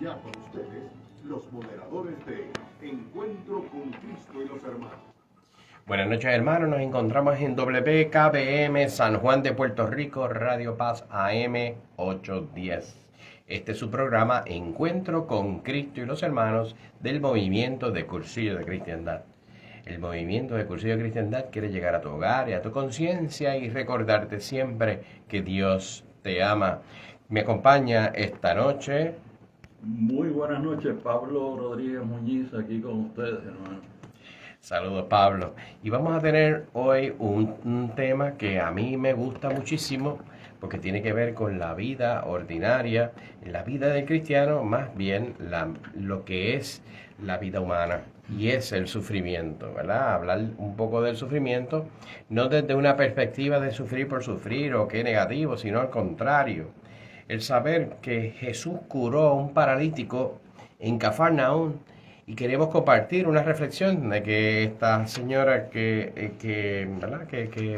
Ya con ustedes, los moderadores de Encuentro con Cristo y los Hermanos. Buenas noches, hermanos. Nos encontramos en WKBM San Juan de Puerto Rico, Radio Paz AM 810. Este es su programa Encuentro con Cristo y los Hermanos del Movimiento de Cursillo de Cristiandad. El Movimiento de Cursillo de Cristiandad quiere llegar a tu hogar y a tu conciencia y recordarte siempre que Dios te ama. Me acompaña esta noche. Muy buenas noches, Pablo Rodríguez Muñiz, aquí con ustedes, hermano. Saludos, Pablo. Y vamos a tener hoy un tema que a mí me gusta muchísimo porque tiene que ver con la vida ordinaria, la vida del cristiano, más bien lo que es la vida humana, y es el sufrimiento, ¿verdad? Hablar un poco del sufrimiento, no desde una perspectiva de sufrir por sufrir o qué negativo, sino al contrario. El saber que Jesús curó a un paralítico en Cafarnaún, y queremos compartir una reflexión de que esta señora que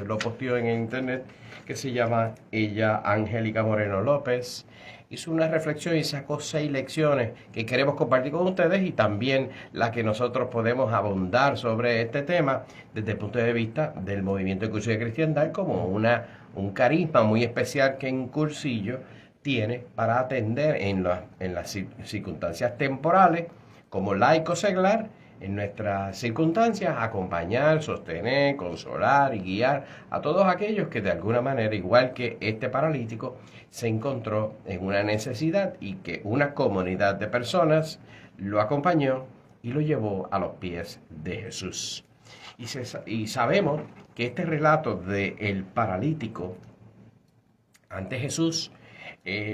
lo posteó en internet, que se llama ella Angélica Moreno López, hizo una reflexión y sacó 6 lecciones que queremos compartir con ustedes, y también las que nosotros podemos abundar sobre este tema desde el punto de vista del movimiento de Cursillo de Cristiandad, como un carisma muy especial que en Cursillo tiene para atender en las circunstancias temporales, como laico seglar, en nuestras circunstancias, acompañar, sostener, consolar y guiar a todos aquellos que de alguna manera, igual que este paralítico, se encontró en una necesidad y que una comunidad de personas lo acompañó y lo llevó a los pies de Jesús. Y sabemos que este relato del paralítico ante Jesús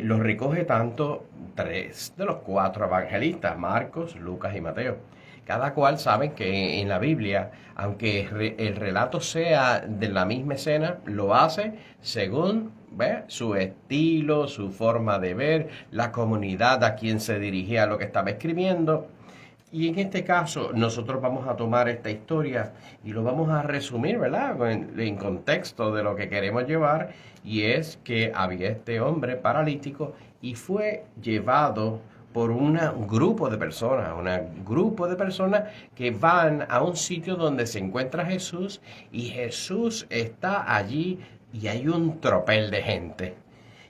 lo recoge tanto 3 de los 4 evangelistas, Marcos, Lucas y Mateo. Cada cual sabe que en la Biblia, aunque el relato sea de la misma escena, lo hace según su estilo, su forma de ver, la comunidad a quien se dirigía lo que estaba escribiendo. Y en este caso nosotros vamos a tomar esta historia y lo vamos a resumir, ¿verdad?, en contexto de lo que queremos llevar, y es que había este hombre paralítico y fue llevado por un grupo de personas que van a un sitio donde se encuentra Jesús, y Jesús está allí y hay un tropel de gente.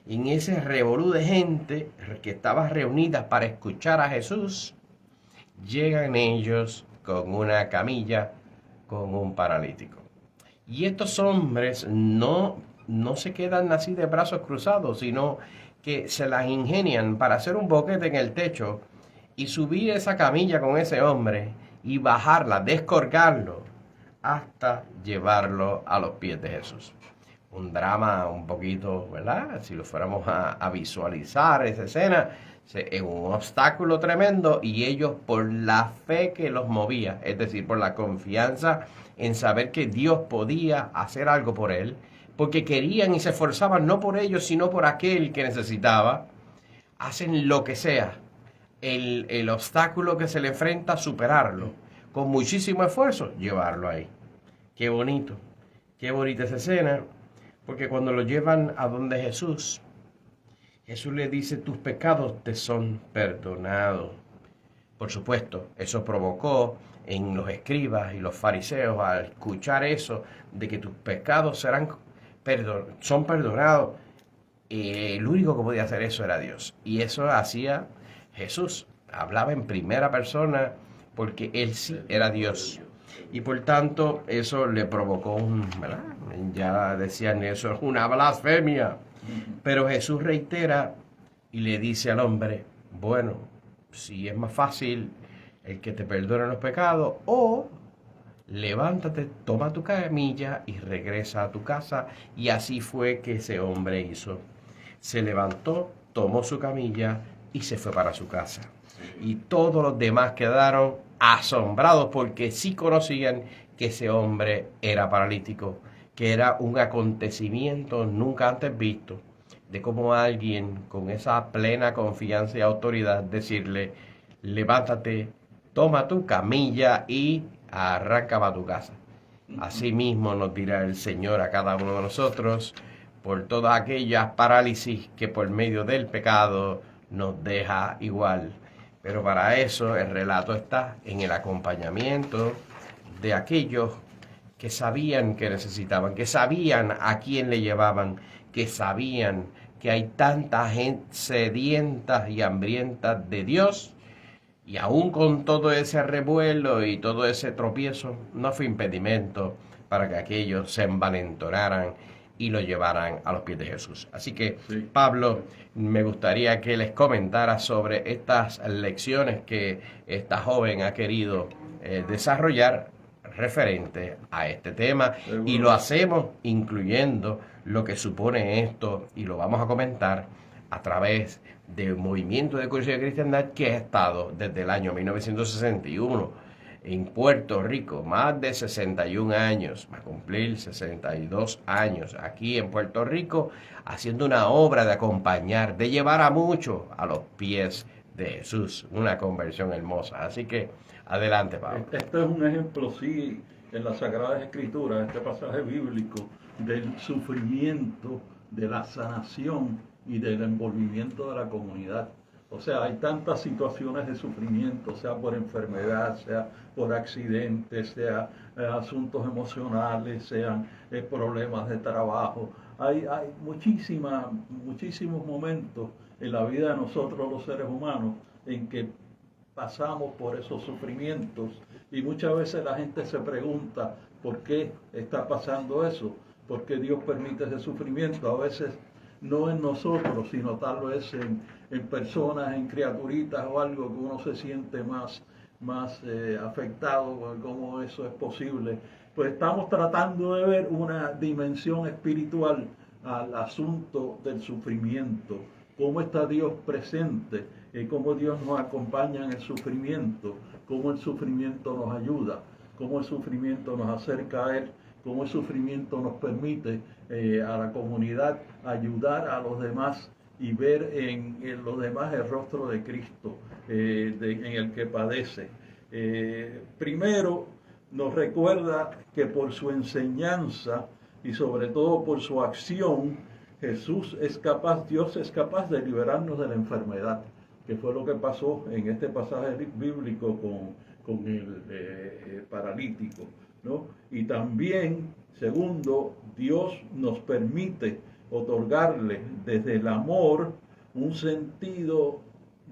Y en ese revolú de gente que estaba reunida para escuchar a Jesús, llegan ellos con una camilla con un paralítico. Y estos hombres no se quedan así de brazos cruzados, sino que se las ingenian para hacer un boquete en el techo y subir esa camilla con ese hombre y bajarla, descolgarlo, hasta llevarlo a los pies de Jesús. Un drama un poquito, ¿verdad? Si lo fuéramos a visualizar esa escena, es un obstáculo tremendo, y ellos, por la fe que los movía, es decir, por la confianza en saber que Dios podía hacer algo por él, porque querían y se esforzaban no por ellos, sino por aquel que necesitaba, hacen lo que sea, el obstáculo que se le enfrenta, superarlo, con muchísimo esfuerzo, llevarlo ahí. Qué bonita esa escena, porque cuando lo llevan a donde Jesús le dice: tus pecados te son perdonados. Por supuesto, eso provocó en los escribas y los fariseos, al escuchar eso, de que tus pecados son perdonados, el único que podía hacer eso era Dios. Y eso hacía Jesús. Hablaba en primera persona porque él sí era Dios. Y por tanto, eso le provocó ¿verdad? Ya decían, eso es una blasfemia. Pero Jesús reitera y le dice al hombre: bueno, si es más fácil el que te perdone los pecados, o levántate, toma tu camilla y regresa a tu casa. Y así fue que ese hombre hizo. Se levantó, tomó su camilla y se fue para su casa. Y todos los demás quedaron asombrados, porque sí conocían que ese hombre era paralítico, que era un acontecimiento nunca antes visto, de cómo alguien con esa plena confianza y autoridad decirle: levántate, toma tu camilla y arranca para tu casa. Así mismo nos dirá el Señor a cada uno de nosotros por todas aquellas parálisis que por medio del pecado nos deja igual. Pero para eso el relato está en el acompañamiento de aquellos que sabían que necesitaban, que sabían a quién le llevaban, que sabían que hay tanta gente sedienta y hambrienta de Dios, y aún con todo ese revuelo y todo ese tropiezo, no fue impedimento para que aquellos se envalentonaran y lo llevaran a los pies de Jesús. Así que, Sí. Pablo, me gustaría que les comentara sobre estas lecciones que esta joven ha querido desarrollar referente a este tema. Seguro. Y lo hacemos incluyendo lo que supone esto, y lo vamos a comentar a través del movimiento de curiosidad de cristiandad que ha estado desde el año 1961 en Puerto Rico, más de 61 años, va a cumplir 62 años aquí en Puerto Rico, haciendo una obra de acompañar, de llevar a muchos a los pies de Jesús, una conversión hermosa. Así que adelante, Pablo. Este es un ejemplo, sí, en las Sagradas Escrituras, este pasaje bíblico del sufrimiento, de la sanación y del envolvimiento de la comunidad. O sea, hay tantas situaciones de sufrimiento, sea por enfermedad, sea por accidentes, sea asuntos emocionales, sean problemas de trabajo. Hay muchísimos momentos en la vida de nosotros los seres humanos en que pasamos por esos sufrimientos, y muchas veces la gente se pregunta por qué está pasando eso, por qué Dios permite ese sufrimiento. A veces no en nosotros, sino tal vez en personas, en criaturitas o algo, que uno se siente más afectado con cómo eso es posible. Pues estamos tratando de ver una dimensión espiritual al asunto del sufrimiento, cómo está Dios presente, cómo Dios nos acompaña en el sufrimiento, cómo el sufrimiento nos ayuda, cómo el sufrimiento nos acerca a Él, cómo el sufrimiento nos permite a la comunidad ayudar a los demás y ver en los demás el rostro de Cristo en el que padece. Primero nos recuerda que por su enseñanza y sobre todo por su acción, Dios es capaz de liberarnos de la enfermedad, que fue lo que pasó en este pasaje bíblico con el paralítico, ¿no? Y también, segundo, Dios nos permite otorgarle desde el amor un sentido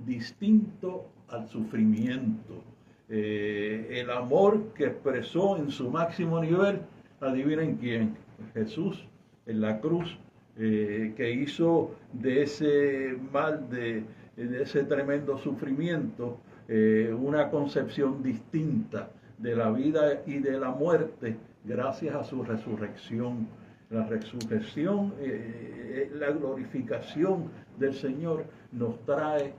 distinto al sufrimiento. El amor que expresó en su máximo nivel, adivinen quién, Jesús en la cruz, que hizo de ese mal, de ese tremendo sufrimiento, una concepción distinta de la vida y de la muerte gracias a su resurrección. La resurrección, la glorificación del Señor nos trae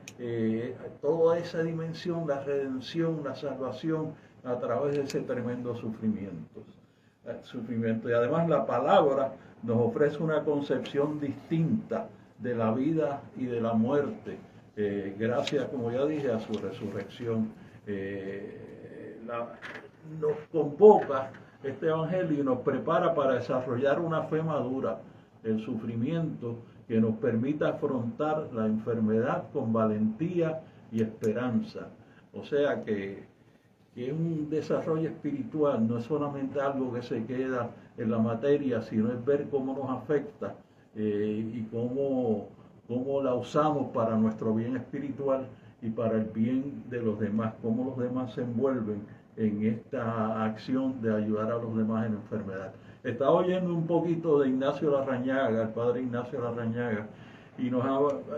toda esa dimensión, la redención, la salvación a través de ese tremendo sufrimiento. Y además la palabra nos ofrece una concepción distinta de la vida y de la muerte, gracias, como ya dije, a su resurrección. Nos convoca este evangelio y nos prepara para desarrollar una fe madura, el sufrimiento que nos permita afrontar la enfermedad con valentía y esperanza. O sea que un desarrollo espiritual no es solamente algo que se queda en la materia, sino es ver cómo nos afecta y cómo la usamos para nuestro bien espiritual y para el bien de los demás, cómo los demás se envuelven en esta acción de ayudar a los demás en enfermedad. Estaba oyendo un poquito de Ignacio Larrañaga, el padre Ignacio Larrañaga, y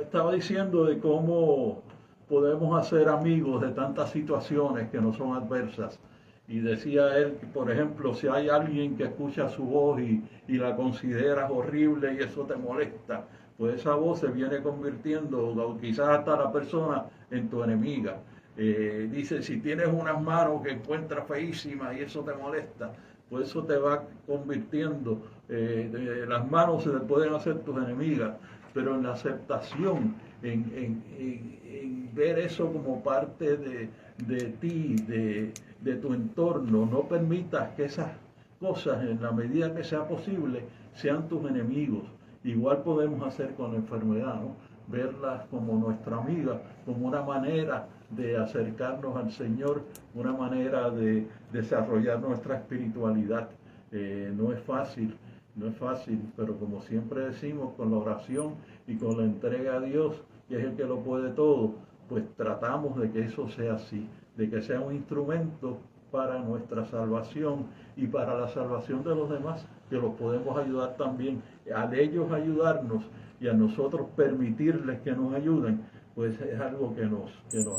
estaba diciendo de cómo podemos hacer amigos de tantas situaciones que no son adversas. Y decía él, por ejemplo, si hay alguien que escucha su voz y la consideras horrible y eso te molesta, pues esa voz se viene convirtiendo, o quizás hasta la persona, en tu enemiga. Dice, si tienes unas manos que encuentras feísimas y eso te molesta, pues eso te va convirtiendo, las manos se te pueden hacer tus enemigas, pero en la aceptación, en ver eso como parte de ti, de tu entorno, no permitas que esas cosas, en la medida que sea posible, sean tus enemigos. Igual podemos hacer con la enfermedad, ¿no? verla como nuestra amiga, como una manera de acercarnos al Señor, una manera de desarrollar nuestra espiritualidad. No es fácil, pero como siempre decimos, con la oración y con la entrega a Dios, que es el que lo puede todo, pues tratamos de que eso sea así, de que sea un instrumento para nuestra salvación y para la salvación de los demás, que los podemos ayudar también. Al ellos ayudarnos y a nosotros permitirles que nos ayuden, pues es algo que nos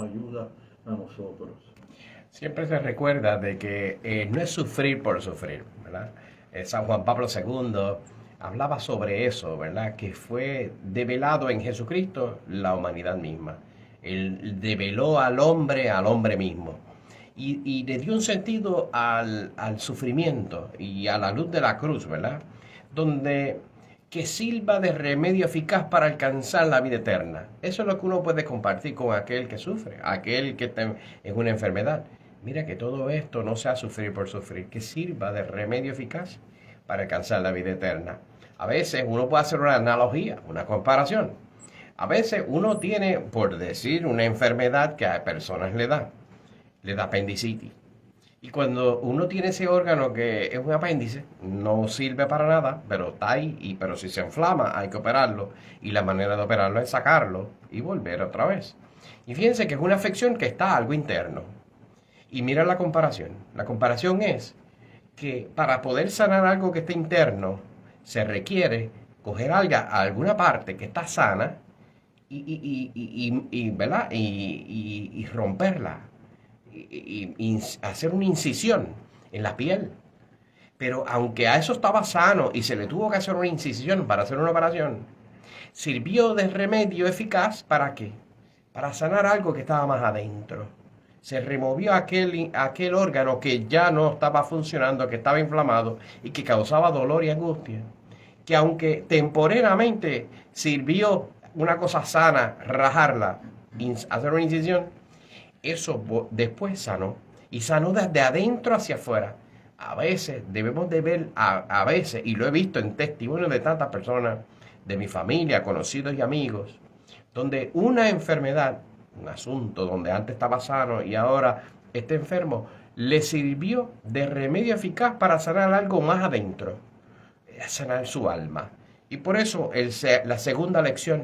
ayuda a nosotros. Siempre se recuerda de que no es sufrir por sufrir, ¿verdad? San Juan Pablo II hablaba sobre eso, ¿verdad? Que fue develado en Jesucristo la humanidad misma. Él develó al hombre mismo. Y le dio un sentido al sufrimiento y a la luz de la cruz, ¿verdad? Donde que sirva de remedio eficaz para alcanzar la vida eterna. Eso es lo que uno puede compartir con aquel que sufre, aquel que está en una enfermedad. Mira que todo esto no sea sufrir por sufrir, que sirva de remedio eficaz para alcanzar la vida eterna. A veces uno puede hacer una analogía, una comparación. A veces uno tiene, por decir, una enfermedad que a personas le da apendicitis. Y cuando uno tiene ese órgano que es un apéndice, no sirve para nada, pero está ahí, pero si se inflama hay que operarlo. Y la manera de operarlo es sacarlo y volver otra vez. Y fíjense que es una afección que está algo interno. Y mira la comparación. La comparación es que para poder sanar algo que está interno, se requiere coger alguna parte que está sana ¿verdad? Y romperla. Y hacer una incisión en la piel. Pero aunque a eso estaba sano y se le tuvo que hacer una incisión para hacer una operación, sirvió de remedio eficaz ¿para qué? Para sanar algo que estaba más adentro. Se removió aquel órgano que ya no estaba funcionando, que estaba inflamado y que causaba dolor y angustia. Que aunque temporalmente sirvió una cosa sana, rajarla, hacer una incisión, eso después sanó. Y sanó desde adentro hacia afuera. A veces debemos de ver, a veces, y lo he visto en testimonios de tantas personas, de mi familia, conocidos y amigos, donde una enfermedad, un asunto donde antes estaba sano y ahora está enfermo, le sirvió de remedio eficaz para sanar algo más adentro, sanar su alma. Y por eso la segunda lección,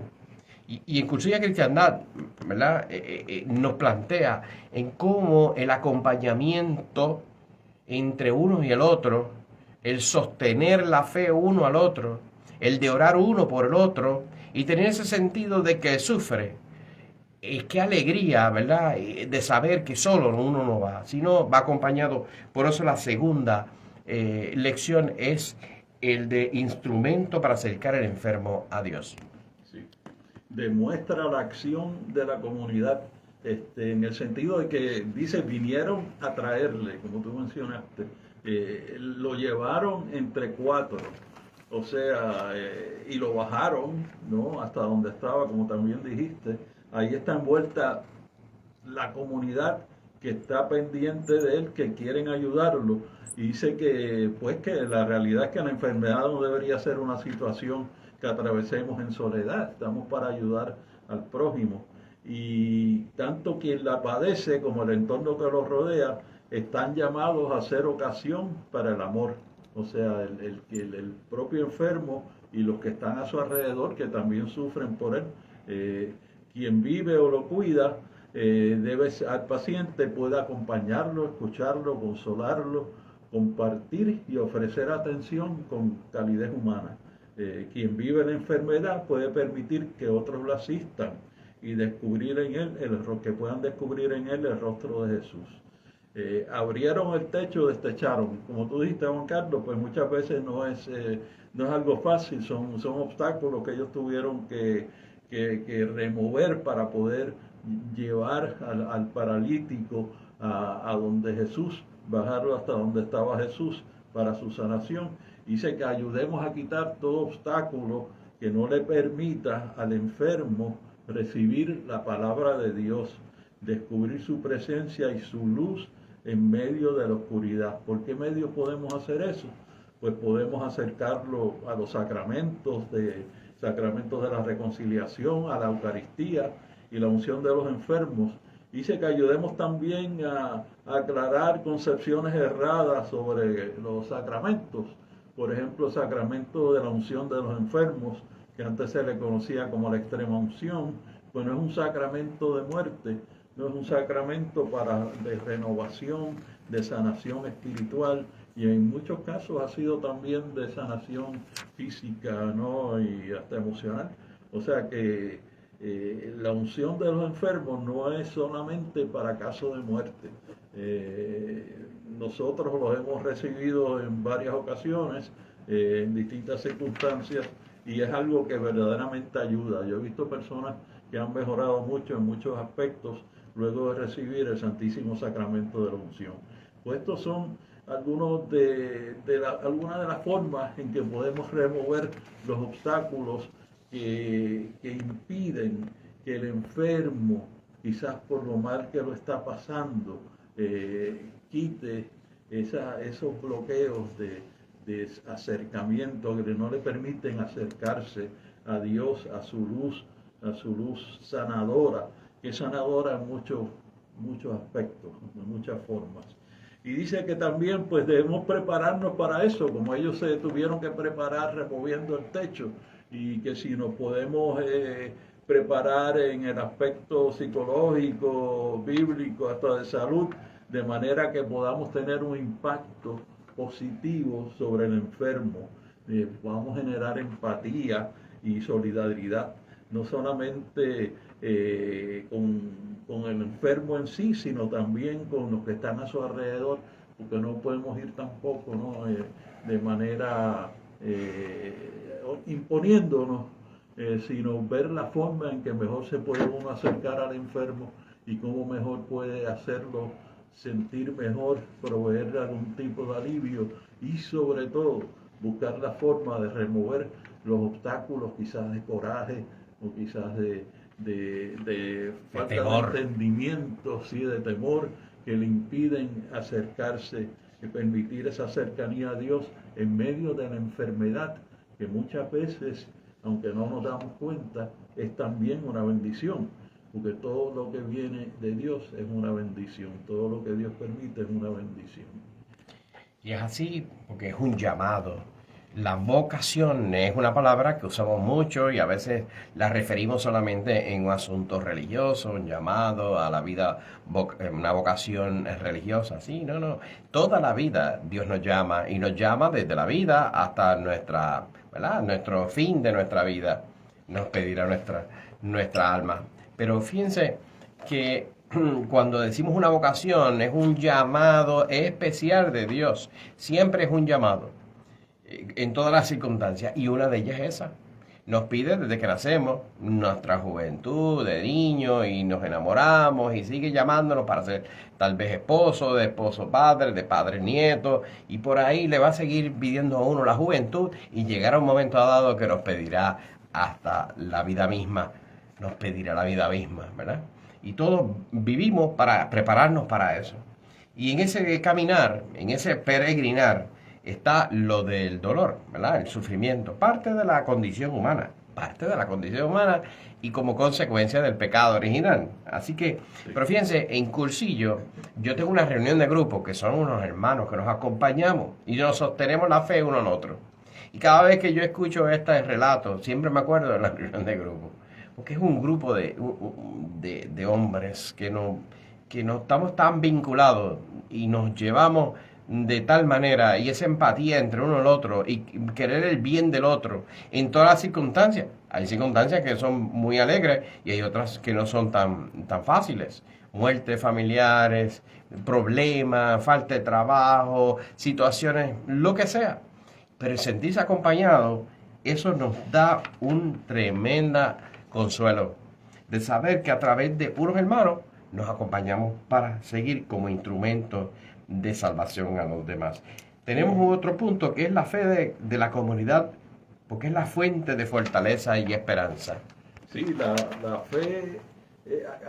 y inclusive la cristiandad, ¿verdad? Nos plantea en cómo el acompañamiento entre uno y el otro, el sostener la fe uno al otro, el de orar uno por el otro y tener ese sentido de que sufre. Qué alegría, ¿verdad? De saber que solo uno no va, sino va acompañado. Por eso la segunda lección es el de instrumento para acercar al enfermo a Dios. Sí. Demuestra la acción de la comunidad, en el sentido de que dice, vinieron a traerle, como tú mencionaste, lo llevaron entre 4, o sea, y lo bajaron, ¿no? Hasta donde estaba, como también dijiste. Ahí está envuelta la comunidad que está pendiente de él, que quieren ayudarlo. Y dice que, pues, que la realidad es que la enfermedad no debería ser una situación que atravesemos en soledad. Estamos para ayudar al prójimo. Y tanto quien la padece como el entorno que los rodea están llamados a ser ocasión para el amor. O sea, el propio enfermo y los que están a su alrededor, que también sufren por él. Quien vive o lo cuida, al paciente puede acompañarlo, escucharlo, consolarlo, compartir y ofrecer atención con calidez humana. Quien vive la enfermedad puede permitir que otros lo asistan y descubrir en él que puedan descubrir en él el rostro de Jesús. Abrieron el techo, destecharon. Como tú dijiste, Juan Carlos, pues muchas veces no es algo fácil, son obstáculos que ellos tuvieron que remover para poder llevar al paralítico a donde Jesús, bajarlo hasta donde estaba Jesús para su sanación. Dice que ayudemos a quitar todo obstáculo que no le permita al enfermo recibir la palabra de Dios, descubrir su presencia y su luz en medio de la oscuridad. ¿Por qué medio podemos hacer eso? Pues podemos acercarlo a los sacramentos de sacramentos de la reconciliación, a la Eucaristía y la unción de los enfermos. Dice que ayudemos también a aclarar concepciones erradas sobre los sacramentos. Por ejemplo, el sacramento de la unción de los enfermos, que antes se le conocía como la extrema unción, pues no es un sacramento de muerte, no es un sacramento de renovación, de sanación espiritual, y en muchos casos ha sido también de sanación física, ¿no? Y hasta emocional. O sea que la unción de los enfermos no es solamente para casos de muerte. Nosotros los hemos recibido en varias ocasiones, en distintas circunstancias, y es algo que verdaderamente ayuda. Yo he visto personas que han mejorado mucho en muchos aspectos luego de recibir el Santísimo Sacramento de la unción. Pues estos son algunas de las formas en que podemos remover los obstáculos que impiden que el enfermo, quizás por lo mal que lo está pasando, quite esos bloqueos de acercamiento que no le permiten acercarse a Dios, a su luz sanadora, que es sanadora en muchos aspectos, en muchas formas. Y dice que también pues debemos prepararnos para eso, como ellos se tuvieron que preparar removiendo el techo, y que si nos podemos preparar en el aspecto psicológico, bíblico, hasta de salud, de manera que podamos tener un impacto positivo sobre el enfermo, podamos generar empatía y solidaridad, no solamente con el enfermo en sí, sino también con los que están a su alrededor, porque no podemos ir tampoco, ¿no? De manera imponiéndonos, sino ver la forma en que mejor se puede uno acercar al enfermo y cómo mejor puede hacerlo sentir mejor, proveerle algún tipo de alivio y sobre todo buscar la forma de remover los obstáculos, quizás de coraje o quizás de falta de entendimiento, sí, de temor, que le impiden acercarse y permitir esa cercanía a Dios en medio de la enfermedad, que muchas veces, aunque no nos damos cuenta, es también una bendición, porque todo lo que viene de Dios es una bendición, todo lo que Dios permite es una bendición. Y es así porque es un llamado. La vocación es una palabra que usamos mucho y a veces la referimos solamente en un asunto religioso, un llamado a la vida, una vocación religiosa. Sí, no. Toda la vida Dios nos llama y nos llama desde la vida hasta nuestro fin de nuestra vida. Nos pedirá nuestra alma. Pero fíjense que cuando decimos una vocación es un llamado especial de Dios. Siempre es un llamado en todas las circunstancias, y una de ellas es esa. Nos pide desde que nacemos, nuestra juventud, de niño, y nos enamoramos, y sigue llamándonos para ser tal vez esposo, de esposo padre, de padre nieto, y por ahí le va a seguir pidiendo a uno la juventud, y llegará un momento dado que nos pedirá hasta la vida misma, ¿verdad? Y todos vivimos para prepararnos para eso. Y en ese caminar, en ese peregrinar, está lo del dolor, ¿verdad? El sufrimiento, parte de la condición humana, y como consecuencia del pecado original. Así que, pero fíjense, en Cursillo yo tengo una reunión de grupo que son unos hermanos que nos acompañamos y nos sostenemos la fe uno en otro. Y cada vez que yo escucho este relato, siempre me acuerdo de la reunión de grupo, porque es un grupo de hombres que no estamos tan vinculados y nos llevamos de tal manera, y esa empatía entre uno y el otro y querer el bien del otro en todas las circunstancias. Hay circunstancias que son muy alegres y hay otras que no son tan fáciles. Muertes familiares, problemas, falta de trabajo, situaciones, lo que sea. Pero el sentirse acompañado, eso nos da un tremendo consuelo de saber que a través de unos hermanos nos acompañamos para seguir como instrumento de salvación a los demás. Tenemos otro punto que es la fe de la comunidad, porque es la fuente de fortaleza y esperanza. Sí, la fe,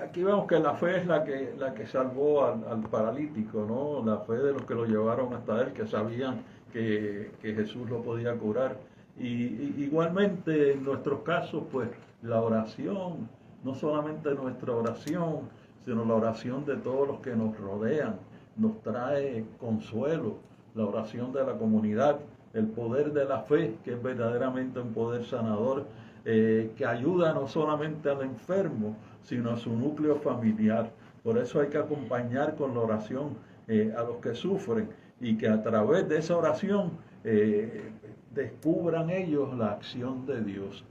aquí vemos que la fe es la que salvó al paralítico, ¿no? La fe de los que lo llevaron hasta él, que sabían que Jesús lo podía curar. Igualmente en nuestros casos, pues la oración, no solamente nuestra oración, sino la oración de todos los que nos rodean, nos trae consuelo, la oración de la comunidad, el poder de la fe, que es verdaderamente un poder sanador, que ayuda no solamente al enfermo, sino a su núcleo familiar. Por eso hay que acompañar con la oración a los que sufren, y que a través de esa oración descubran ellos la acción de Dios.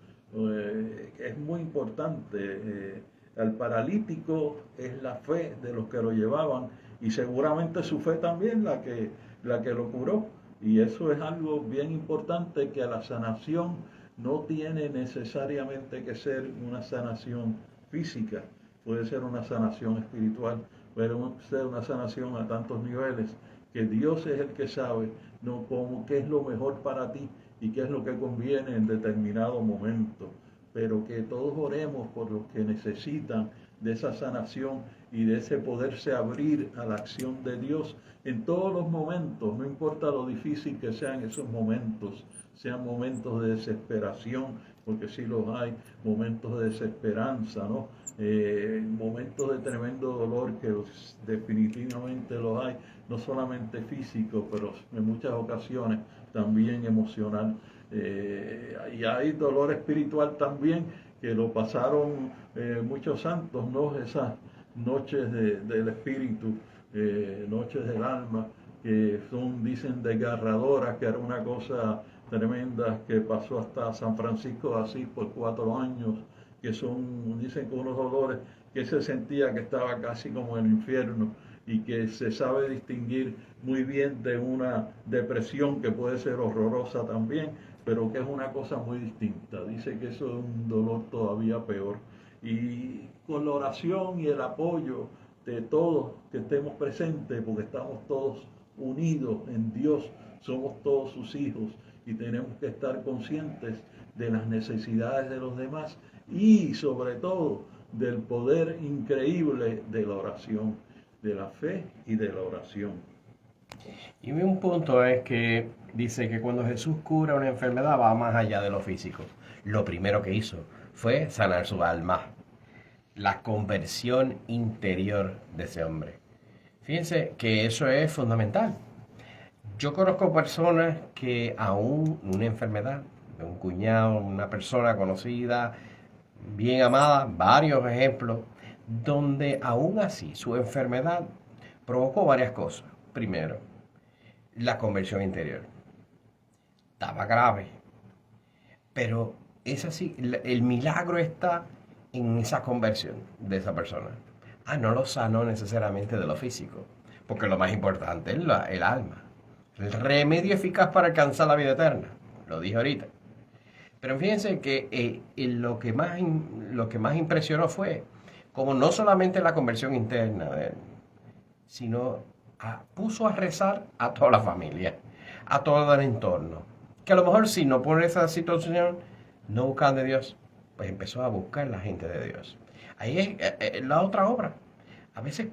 Es muy importante. Al paralítico es la fe de los que lo llevaban, y seguramente su fe también la que lo curó. Y eso es algo bien importante, que la sanación no tiene necesariamente que ser una sanación física, puede ser una sanación espiritual, puede ser una sanación a tantos niveles, que Dios es el que sabe qué es lo mejor para ti y qué es lo que conviene en determinado momento. Pero que todos oremos por los que necesitan de esa sanación y de ese poderse abrir a la acción de Dios en todos los momentos, no importa lo difícil que sean esos momentos, sean momentos de desesperación, porque sí los hay, momentos de desesperanza, ¿no? Momentos de tremendo dolor, que definitivamente los hay, no solamente físico, pero en muchas ocasiones también emocional. Y hay dolor espiritual también, que lo pasaron muchos santos, ¿no? Esas noches del espíritu, noches del alma, que dicen, desgarradoras, que era una cosa tremenda, que pasó hasta San Francisco de Asís por 4 años, que dicen que unos dolores que se sentía que estaba casi como en el infierno, y que se sabe distinguir muy bien de una depresión que puede ser horrorosa también, pero que es una cosa muy distinta. Dice que eso es un dolor todavía peor. Y con la oración y el apoyo de todos que estemos presentes, porque estamos todos unidos en Dios, somos todos sus hijos, y tenemos que estar conscientes de las necesidades de los demás, y sobre todo del poder increíble de la oración, de la fe y de la oración. Y un punto es que dice que cuando Jesús cura una enfermedad va más allá de lo físico. Lo primero que hizo fue sanar su alma, la conversión interior de ese hombre. Fíjense que eso es fundamental. Yo conozco personas que aún una enfermedad, de un cuñado, una persona conocida, bien amada, varios ejemplos, donde aún así su enfermedad provocó varias cosas. Primero, la conversión interior. Estaba grave, pero es así, el milagro está en esa conversión de esa persona. No lo sanó necesariamente de lo físico, porque lo más importante es el alma. El remedio eficaz para alcanzar la vida eterna, lo dije ahorita. Pero fíjense que lo que más impresionó fue como no solamente la conversión interna de él, sino puso a rezar a toda la familia, a todo el entorno. Que a lo mejor si no por esa situación no buscaban de Dios, pues empezó a buscar la gente de Dios. Ahí es la otra obra. A veces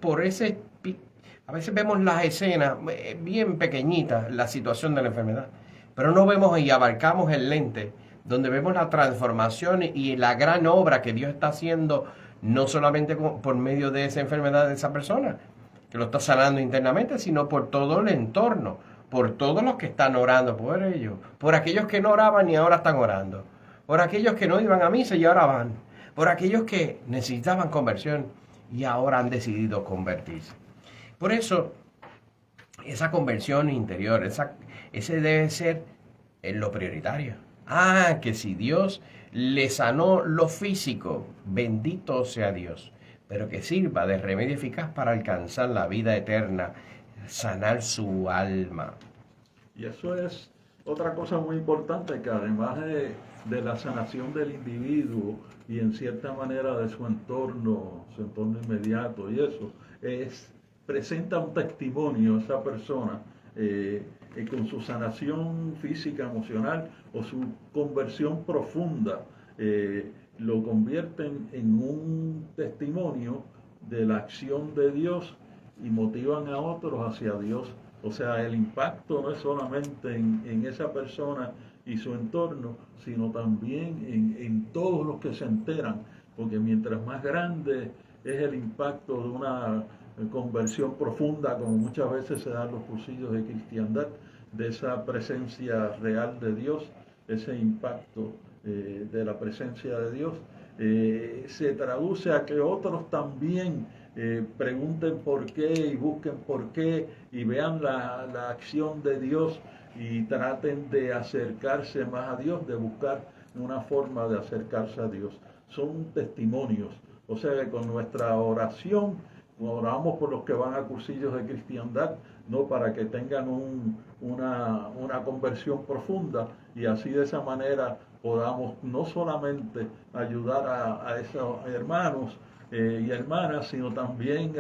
a veces vemos las escenas bien pequeñitas, la situación de la enfermedad, pero no vemos y abarcamos el lente, donde vemos la transformación y la gran obra que Dios está haciendo, no solamente por medio de esa enfermedad de esa persona, que lo está sanando internamente, sino por todo el entorno, por todos los que están orando por ellos, por aquellos que no oraban y ahora están orando, por aquellos que no iban a misa y ahora van, por aquellos que necesitaban conversión y ahora han decidido convertirse. Por eso, esa conversión interior, ese debe ser lo prioritario. Que si Dios le sanó lo físico, bendito sea Dios, pero que sirva de remedio eficaz para alcanzar la vida eterna, sanar su alma. Y eso es otra cosa muy importante, que además de la sanación del individuo y en cierta manera de su entorno inmediato, y eso presenta un testimonio a esa persona con su sanación física, emocional o su conversión profunda, lo convierten en un testimonio de la acción de Dios y motivan a otros hacia Dios. O sea, el impacto no es solamente en esa persona y su entorno, sino también en todos los que se enteran, porque mientras más grande es el impacto de una conversión profunda, como muchas veces se dan los cursillos de cristiandad, de esa presencia real de Dios, ese impacto de la presencia de Dios, se traduce a que otros también pregunten por qué y busquen por qué y vean la acción de Dios y traten de acercarse más a Dios, de buscar una forma de acercarse a Dios. Son testimonios, o sea que con nuestra oración, oramos por los que van a cursillos de cristiandad, no para que tengan una conversión profunda y así de esa manera podamos no solamente ayudar a esos hermanos y hermanas, sino también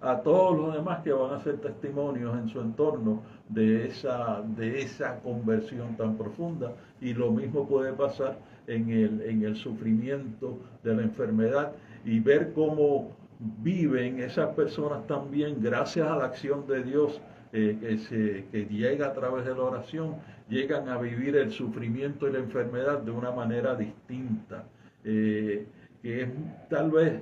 a todos los demás que van a ser testimonios en su entorno de esa conversión tan profunda. Y lo mismo puede pasar en el sufrimiento de la enfermedad y ver cómo viven esas personas también gracias a la acción de Dios que llega a través de la oración, llegan a vivir el sufrimiento y la enfermedad de una manera distinta, que es tal vez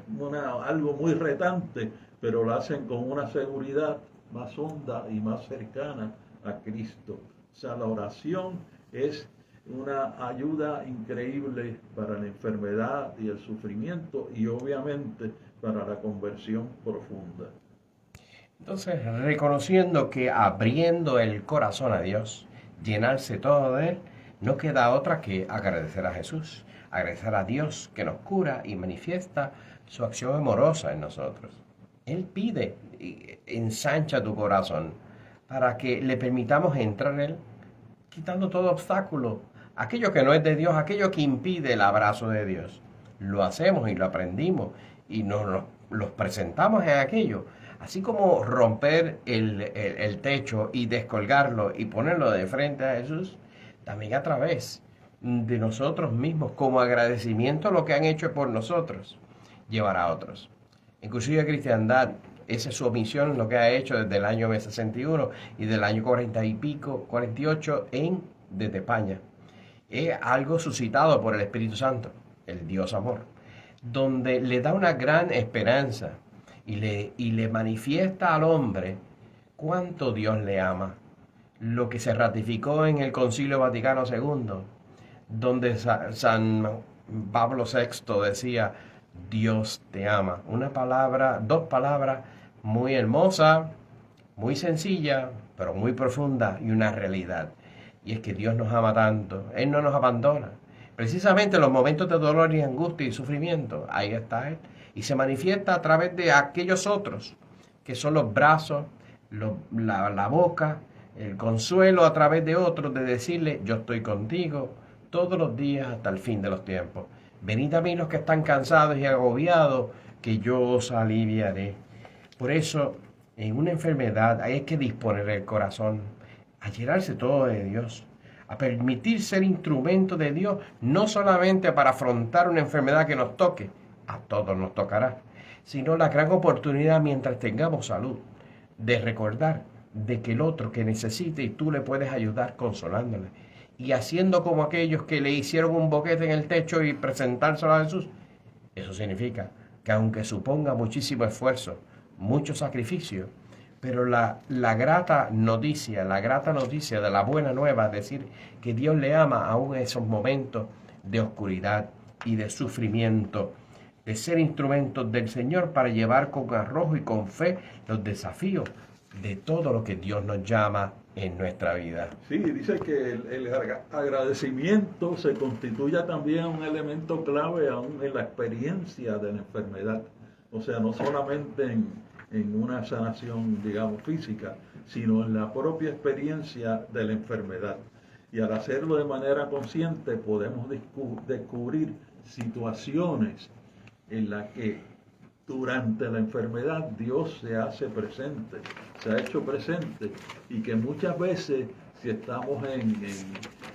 algo muy retante, pero lo hacen con una seguridad más honda y más cercana a Cristo. O sea, la oración es una ayuda increíble para la enfermedad y el sufrimiento y obviamente para la conversión profunda. Entonces, reconociendo que abriendo el corazón a Dios, llenarse todo de Él, no queda otra que agradecer a Jesús, agradecer a Dios que nos cura y manifiesta su acción amorosa en nosotros. Él pide, ensancha tu corazón para que le permitamos entrar en Él, quitando todo obstáculo, aquello que no es de Dios, aquello que impide el abrazo de Dios. Lo hacemos y lo aprendimos y nos los presentamos en aquello. Así como romper el techo y descolgarlo y ponerlo de frente a Jesús, también a través de nosotros mismos, como agradecimiento a lo que han hecho por nosotros, llevar a otros. En Cursillo de Cristiandad, esa es su misión, lo que ha hecho desde el año 61 y del año 40 y pico, 48, desde España. Es algo suscitado por el Espíritu Santo, el Dios amor, donde le da una gran esperanza y le manifiesta al hombre cuánto Dios le ama. Lo que se ratificó en el Concilio Vaticano II, donde San Pablo VI decía, Dios te ama. Dos palabras muy hermosas, muy sencillas, pero muy profundas y una realidad. Y es que Dios nos ama tanto, Él no nos abandona. Precisamente en los momentos de dolor y angustia y sufrimiento, ahí está Él. Y se manifiesta a través de aquellos otros, que son los brazos, la boca, el consuelo a través de otros, de decirle, yo estoy contigo todos los días hasta el fin de los tiempos. Venid a mí los que están cansados y agobiados, que yo os aliviaré. Por eso, en una enfermedad hay que disponer el corazón a llenarse todo de Dios, a permitir ser instrumento de Dios, no solamente para afrontar una enfermedad que nos toque, a todos nos tocará, sino la gran oportunidad mientras tengamos salud, de recordar de que el otro que necesite y tú le puedes ayudar consolándole y haciendo como aquellos que le hicieron un boquete en el techo y presentárselo a Jesús. Eso significa que aunque suponga muchísimo esfuerzo, mucho sacrificio, pero la grata noticia de la buena nueva, es decir, que Dios le ama aún en esos momentos de oscuridad y de sufrimiento, de ser instrumentos del Señor para llevar con arrojo y con fe los desafíos de todo lo que Dios nos llama en nuestra vida. Sí, dice que el agradecimiento se constituye también un elemento clave aún en la experiencia de la enfermedad. O sea, no solamente en una sanación, digamos, física, sino en la propia experiencia de la enfermedad. Y al hacerlo de manera consciente podemos descubrir situaciones en las que durante la enfermedad Dios se hace presente, se ha hecho presente, y que muchas veces si estamos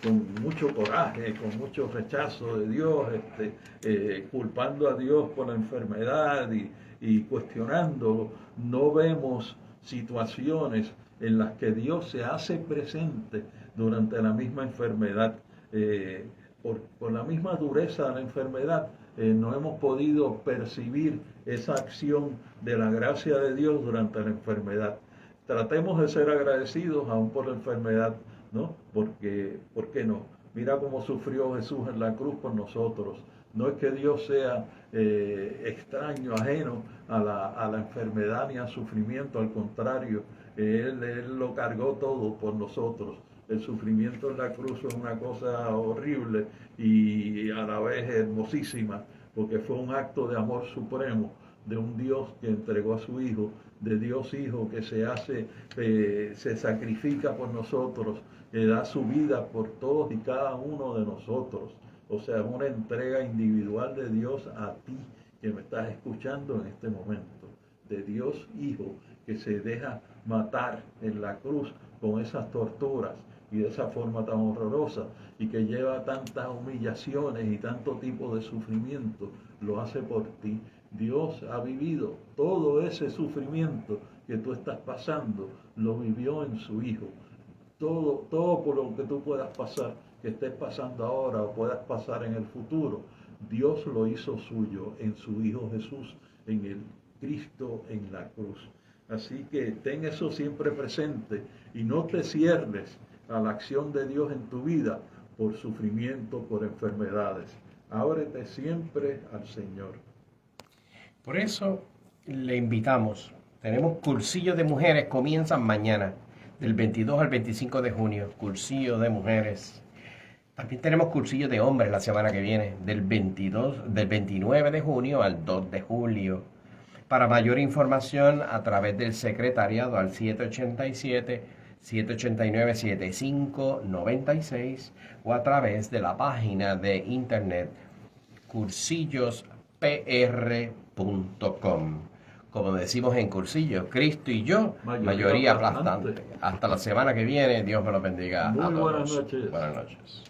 con mucho coraje, con mucho rechazo de Dios, culpando a Dios por la enfermedad y cuestionándolo, no vemos situaciones en las que Dios se hace presente durante la misma enfermedad. por la misma dureza de la enfermedad, no hemos podido percibir esa acción de la gracia de Dios durante la enfermedad. Tratemos de ser agradecidos aún por la enfermedad, ¿no? Porque, ¿por qué no? Mira cómo sufrió Jesús en la cruz por nosotros. No es que Dios sea extraño, ajeno a la enfermedad ni al sufrimiento, al contrario, Él lo cargó todo por nosotros. El sufrimiento en la cruz es una cosa horrible y a la vez hermosísima, porque fue un acto de amor supremo de un Dios que entregó a su Hijo, de Dios Hijo que se sacrifica por nosotros, que da su vida por todos y cada uno de nosotros. O sea, es una entrega individual de Dios a ti que me estás escuchando en este momento, de Dios Hijo que se deja matar en la cruz con esas torturas y de esa forma tan horrorosa, y que lleva tantas humillaciones y tanto tipo de sufrimiento, lo hace por ti. Dios ha vivido todo ese sufrimiento que tú estás pasando, lo vivió en su Hijo. Todo por lo que tú puedas pasar, que estés pasando ahora o puedas pasar en el futuro, Dios lo hizo suyo en su Hijo Jesús, en el Cristo en la cruz. Así que ten eso siempre presente y no te cierres a la acción de Dios en tu vida por sufrimiento, por enfermedades. Ábrete siempre al Señor. Por eso le invitamos. Tenemos cursillos de mujeres, comienzan mañana, del 22 al 25 de junio, cursillo de mujeres. También tenemos cursillos de hombres la semana que viene, del 29 de junio al 2 de julio. Para mayor información, a través del secretariado al 787-789-7596 o a través de la página de internet cursillospr.com. Como decimos en Cursillo, Cristo y yo, mayoría aplastante. Hasta la semana que viene, Dios me lo bendiga. Muy a todos. buenas noches. Buenas noches.